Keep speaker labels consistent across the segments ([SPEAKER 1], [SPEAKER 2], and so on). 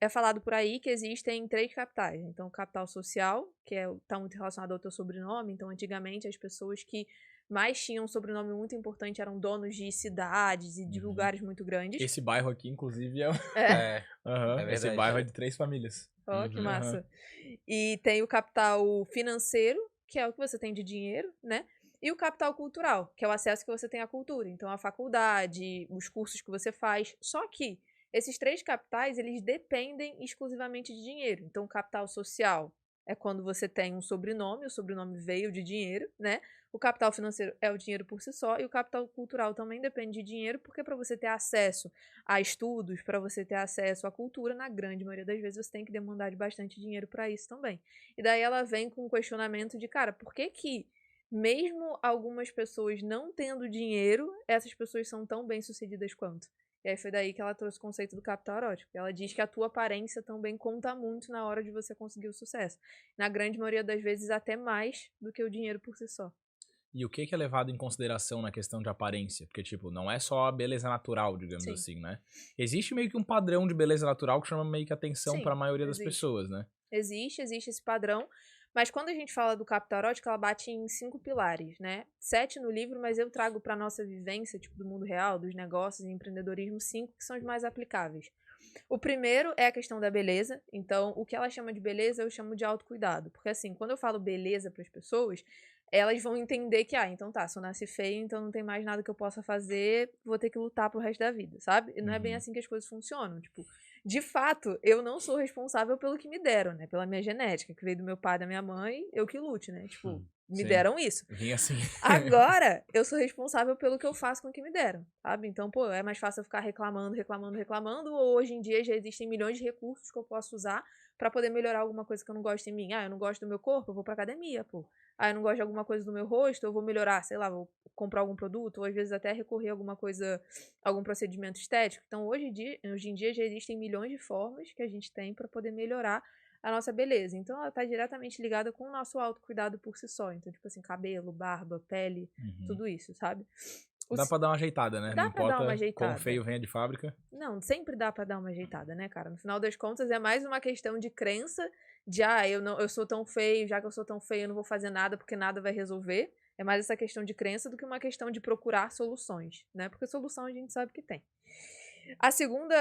[SPEAKER 1] é falado por aí que existem 3 capitais. Então, o capital social, que tá muito relacionado ao teu sobrenome. Então, antigamente, as pessoas que mais tinham um sobrenome muito importante eram donos de cidades e de lugares muito grandes.
[SPEAKER 2] Esse bairro aqui, inclusive, é...
[SPEAKER 1] É.
[SPEAKER 3] É
[SPEAKER 2] Esse
[SPEAKER 3] verdade.
[SPEAKER 2] bairro é de 3 famílias.
[SPEAKER 1] Ó, que
[SPEAKER 2] Aham.
[SPEAKER 1] massa. E tem o capital financeiro, que é o que você tem de dinheiro, né? E o capital cultural, que é o acesso que você tem à cultura. Então, a faculdade, os cursos que você faz. Só que esses 3 capitais, eles dependem exclusivamente de dinheiro. Então, o capital social é quando você tem um sobrenome, o sobrenome veio de dinheiro, né? O capital financeiro é o dinheiro por si só, e o capital cultural também depende de dinheiro, porque para você ter acesso a estudos, para você ter acesso à cultura, na grande maioria das vezes você tem que demandar de bastante dinheiro para isso também. E daí ela vem com o questionamento de, cara, por que que mesmo algumas pessoas não tendo dinheiro, essas pessoas são tão bem-sucedidas quanto? E aí foi daí que ela trouxe o conceito do capital erótico. Ela diz que a tua aparência também conta muito na hora de você conseguir o sucesso. Na grande maioria das vezes, até mais do que o dinheiro por si só.
[SPEAKER 2] E o que é levado em consideração na questão de aparência? Porque, tipo, não é só a beleza natural, digamos
[SPEAKER 1] Sim.
[SPEAKER 2] assim, né? Existe meio que um padrão de beleza natural que chama meio que atenção
[SPEAKER 1] Sim,
[SPEAKER 2] para a maioria das
[SPEAKER 1] existe.
[SPEAKER 2] pessoas, né?
[SPEAKER 1] Existe esse padrão, mas quando a gente fala do capital erótico, ela bate em 5 pilares, né? 7 no livro, mas eu trago para nossa vivência, tipo, do mundo real, dos negócios e empreendedorismo, 5 que são os mais aplicáveis. O primeiro é a questão da beleza. Então, o que ela chama de beleza, eu chamo de autocuidado. Porque, assim, quando eu falo beleza para as pessoas, elas vão entender que, então tá, se eu nasci feia, então não tem mais nada que eu possa fazer, vou ter que lutar pro resto da vida, sabe? E não é bem assim que as coisas funcionam. Tipo, de fato, eu não sou responsável pelo que me deram, né? Pela minha genética, que veio do meu pai e da minha mãe, eu que lute, né? Tipo, me
[SPEAKER 2] Sim.
[SPEAKER 1] deram isso.
[SPEAKER 2] Vim assim.
[SPEAKER 1] Agora, eu sou responsável pelo que eu faço com o que me deram, sabe? Então, pô, é mais fácil eu ficar reclamando, ou hoje em dia já existem milhões de recursos que eu posso usar pra poder melhorar alguma coisa que eu não gosto em mim. Eu não gosto do meu corpo, eu vou pra academia, pô. Eu não gosto de alguma coisa do meu rosto, eu vou melhorar, sei lá, vou comprar algum produto, ou às vezes até recorrer a alguma coisa, algum procedimento estético. Então, hoje em dia já existem milhões de formas que a gente tem pra poder melhorar a nossa beleza. Então, ela tá diretamente ligada com o nosso autocuidado por si só. Então, tipo assim, cabelo, barba, pele, tudo isso, sabe?
[SPEAKER 2] Dá pra dar uma ajeitada, né?
[SPEAKER 1] Dá
[SPEAKER 2] Não
[SPEAKER 1] pra dar uma
[SPEAKER 2] importa
[SPEAKER 1] ajeitada.
[SPEAKER 2] quão feio venha de fábrica.
[SPEAKER 1] Não, sempre dá pra dar uma ajeitada, né, cara? No final das contas, é mais uma questão de crença, de, eu sou tão feio, já que eu sou tão feio, eu não vou fazer nada porque nada vai resolver. É mais essa questão de crença do que uma questão de procurar soluções, né? Porque solução a gente sabe que tem.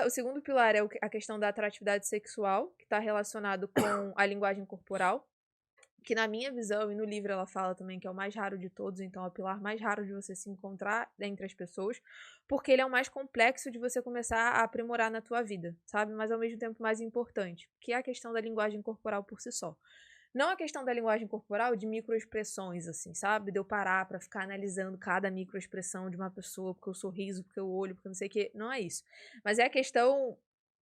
[SPEAKER 1] O segundo pilar é a questão da atratividade sexual, que está relacionado com a linguagem corporal, que na minha visão, e no livro ela fala também que é o mais raro de todos, então é o pilar mais raro de você se encontrar entre as pessoas, porque ele é o mais complexo de você começar a aprimorar na tua vida, sabe? Mas ao mesmo tempo mais importante, que é a questão da linguagem corporal por si só. Não a questão da linguagem corporal de microexpressões, assim, sabe? De eu parar pra ficar analisando cada microexpressão de uma pessoa, porque o sorriso, porque o olho, porque não sei o quê. Não é isso. Mas é a questão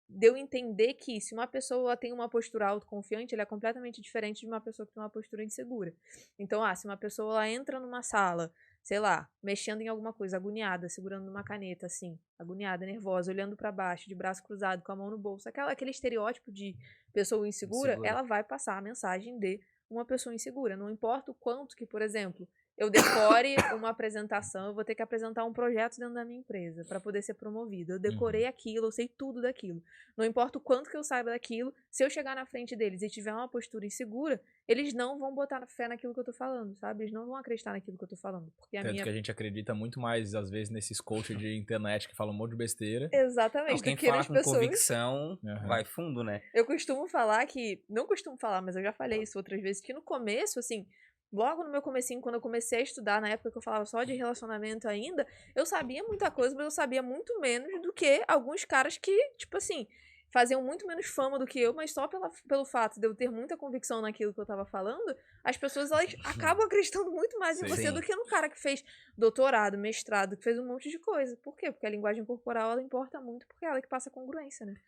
[SPEAKER 1] de eu entender que se uma pessoa tem uma postura autoconfiante, ela é completamente diferente de uma pessoa que tem uma postura insegura. Então, se uma pessoa ela entra numa sala, sei lá, mexendo em alguma coisa, agoniada, segurando uma caneta, assim, agoniada, nervosa, olhando pra baixo, de braço cruzado, com a mão no bolso, aquele estereótipo de pessoa insegura, ela vai passar a mensagem de uma pessoa insegura. Não importa o quanto que, por exemplo, eu decore uma apresentação, eu vou ter que apresentar um projeto dentro da minha empresa para poder ser promovido. Eu decorei aquilo, eu sei tudo daquilo. Não importa o quanto que eu saiba daquilo, se eu chegar na frente deles e tiver uma postura insegura, eles não vão botar fé naquilo que eu tô falando, sabe? Eles não vão acreditar naquilo que eu tô falando. Porque
[SPEAKER 2] Tanto que a gente acredita muito mais, às vezes, nesses coaches de internet que falam um monte de besteira.
[SPEAKER 1] Exatamente,
[SPEAKER 3] Não, quem
[SPEAKER 1] do que
[SPEAKER 3] fala
[SPEAKER 1] nas
[SPEAKER 3] com
[SPEAKER 1] pessoas.
[SPEAKER 3] convicção vai fundo, né?
[SPEAKER 1] Eu costumo falar que... Não costumo falar, mas eu já falei isso outras vezes, que no começo, assim... Logo no meu comecinho, quando eu comecei a estudar, na época que eu falava só de relacionamento ainda, eu sabia muita coisa, mas eu sabia muito menos do que alguns caras que, tipo assim, faziam muito menos fama do que eu, mas só pelo fato de eu ter muita convicção naquilo que eu tava falando, as pessoas, elas acabam acreditando muito mais em você do que no cara que fez doutorado, mestrado, que fez um monte de coisa. Por quê? Porque a linguagem corporal, ela importa muito, porque é ela que passa congruência, né?